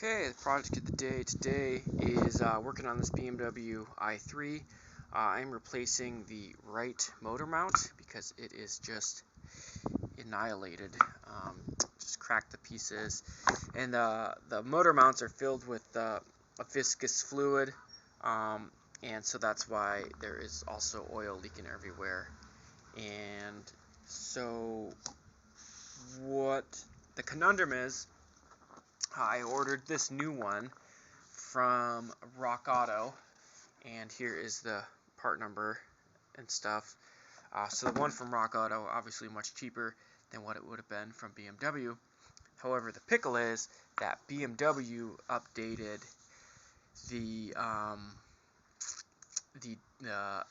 Okay, the project of the day today is working on this BMW i3. I'm replacing the right motor mount because it is just annihilated, just cracked to pieces. And the motor mounts are filled with a viscous fluid, and so that's why there is also oil leaking everywhere. And so what the conundrum is, I ordered this new one from Rock Auto, and here is the part number and stuff. So the one from Rock Auto, obviously much cheaper than what it would have been from BMW. However, the pickle is that BMW updated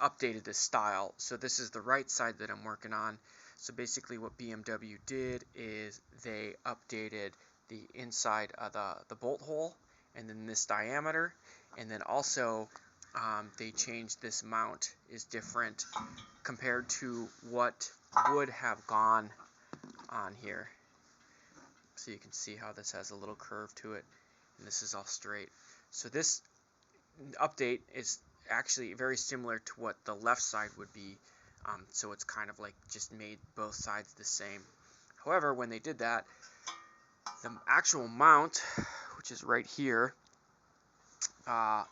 updated the style. So this is the right side that I'm working on. So basically what BMW did is they updated the inside of the bolt hole and then this diameter, and then also they changed this mount is different compared to what would have gone on here. So you can see how this has a little curve to it, and this is all straight. So this update is actually very similar to what the left side would be, so it's kind of like just made both sides the same. However, when they did that, the actual mount, which is right here, the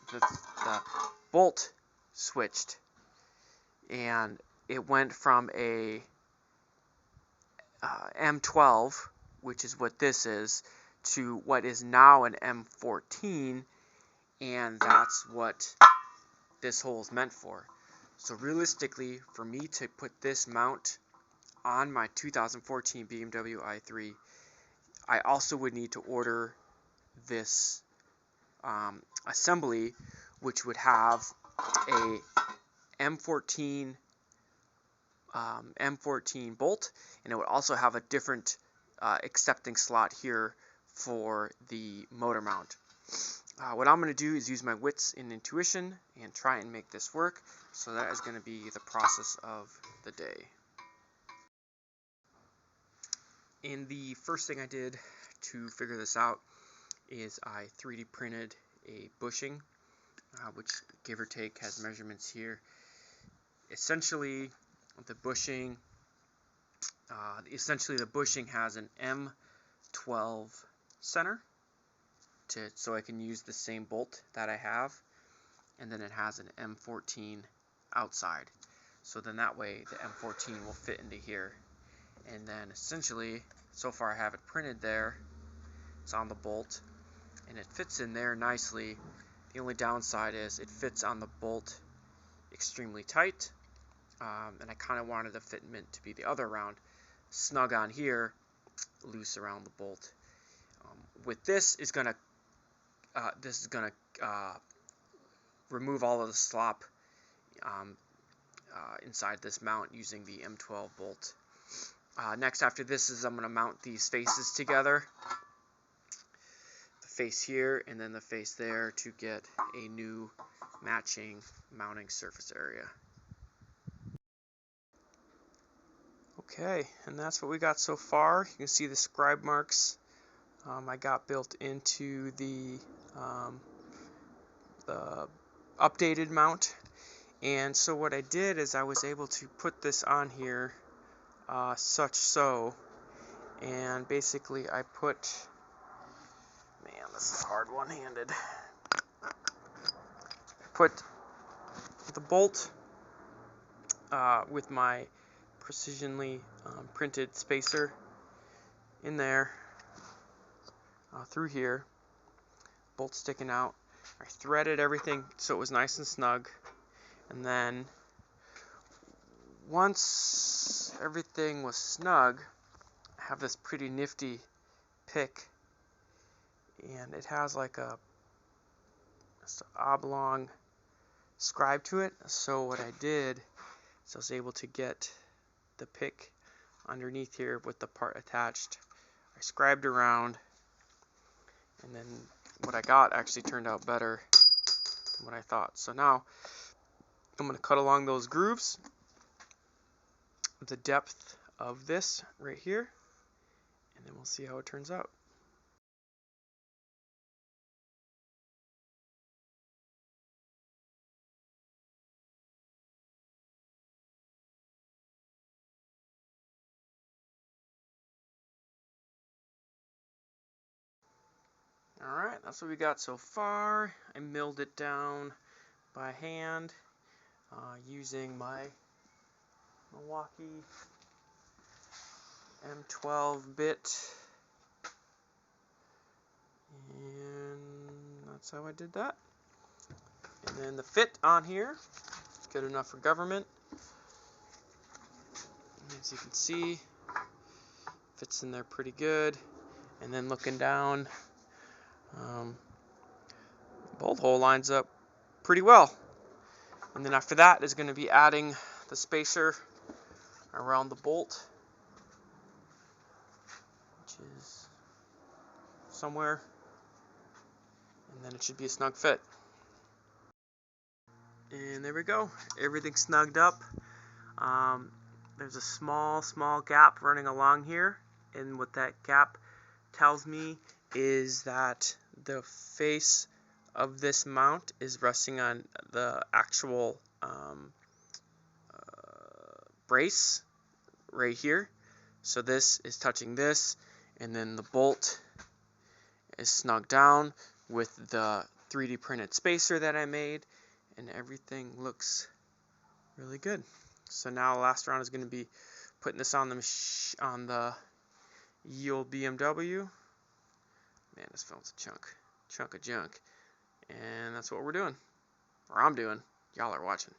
bolt switched, and it went from a M12, which is what this is, to what is now an M14, and that's what this hole is meant for. So realistically, for me to put this mount on my 2014 BMW i3, I also would need to order this assembly, which would have a M14 bolt, and it would also have a different accepting slot here for the motor mount. What I'm going to do is use my wits and intuition and try and make this work. So that is going to be the process of the day. And the first thing I did to figure this out is I 3D printed a bushing, which give or take has measurements here. Essentially the bushing has an M12 center so I can use the same bolt that I have, and then it has an M14 outside, so then that way the M14 will fit into here. And then essentially, so far I have it printed there, it's on the bolt, and it fits in there nicely. The only downside is it fits on the bolt extremely tight, and I kind of wanted the fitment to be the other round, snug on here, loose around the bolt. With this is gonna remove all of the slop inside this mount using the M12 bolt. Next, after this, is I'm going to mount these faces together, the face here and then the face there, to get a new matching mounting surface area. Okay, and that's what we got so far. You can see the scribe marks I got built into the updated mount. And so what I did is I was able to put this on here such so, and basically I put, man, this is hard one-handed, put the bolt with my precisionally printed spacer in there, through here, bolt sticking out. I threaded everything so it was nice and snug, and then once everything was snug, I have this pretty nifty pick, and it has like a oblong scribe to it. So what I did is I was able to get the pick underneath here with the part attached. I scribed around, and then what I got actually turned out better than what I thought. So now I'm going to cut along those grooves, the depth of this right here, and then we'll see how it turns out. Alright, that's what we got so far. I milled it down by hand using my Milwaukee M12 bit, and that's how I did that. And then the fit on here, good enough for government. As you can see, fits in there pretty good. And then looking down, the bolt hole lines up pretty well. And then after that is going to be adding the spacer around the bolt, which is somewhere, and then it should be a snug fit. And there we go, everything's snugged up. There's a small gap running along here, and what that gap tells me is that the face of this mount is resting on the actual brace right here. So this is touching this, and then the bolt is snugged down with the 3D printed spacer that I made, and everything looks really good. So now the last round is going to be putting this on the ye old BMW. Man, this film's a chunk of junk, and that's what we're doing, or I'm doing. Y'all are watching.